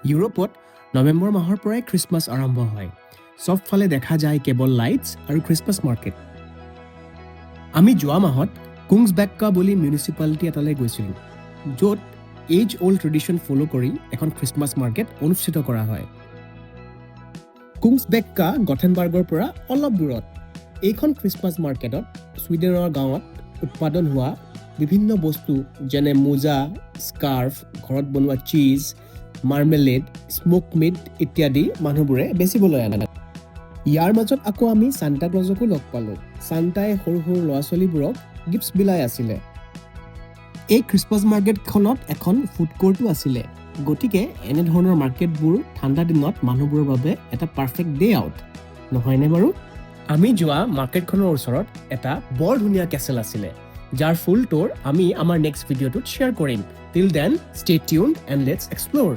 ইউৰোপত নৱেম্বৰ মাহৰ পৰাই খ্ৰীষ্টমাছ আৰম্ভ হয়। চবফালে দেখা যায় কেৱল লাইটছ আৰু খ্ৰীষ্টমাছ মাৰ্কেট। আমি যোৱা মাহত কুংছবেক্কা বুলি মিউনিচিপালিটি এটালৈ গৈছিলোঁ, য'ত এজ অল্ড ট্ৰেডিশ্যন ফ'ল' কৰি এখন খ্ৰীষ্টমাছ মাৰ্কেট অনুষ্ঠিত কৰা হয়। কুংছবেক্কা গথেনবাৰ্গৰ পৰা অলপ দূৰত। এইখন খ্ৰীষ্টমাছ মাৰ্কেটত ছুইডেনৰ গাঁৱত উৎপাদন হোৱা বিভিন্ন বস্তু যেনে মোজা, স্কাৰ্ফ, ঘৰত বনোৱা চীজ, মাৰ্মেলেড, স্মোক মিট ইত্যাদি মানুহবোৰে বেচিবলৈ আনে। ইয়াৰ মাজত আকৌ আমি সান্তা ক্লজকো লগ পালোঁ। সান্তাই সৰু সৰু ল'ৰা ছোৱালীবোৰক গিফ্টছ বিলাই আছিলে। এই খ্ৰীষ্টমাছ মাৰ্কেটখনত এখন ফুড কোৰ্টো আছিলে, গতিকে এনেধৰণৰ মাৰ্কেটবোৰ ঠাণ্ডা দিনত মানুহবোৰৰ বাবে এটা পাৰফেক্ট ডে আউট, নহয়নে বাৰু? আমি যোৱা মাৰ্কেটখনৰ ওচৰত এটা বৰ ধুনীয়া কেচেল আছিলে, যাৰ ফুল টুৰ আমি আমাৰ নেক্সট ভিডিঅ'টোত শ্বেয়াৰ কৰিম। Till then stay tuned and let's explore.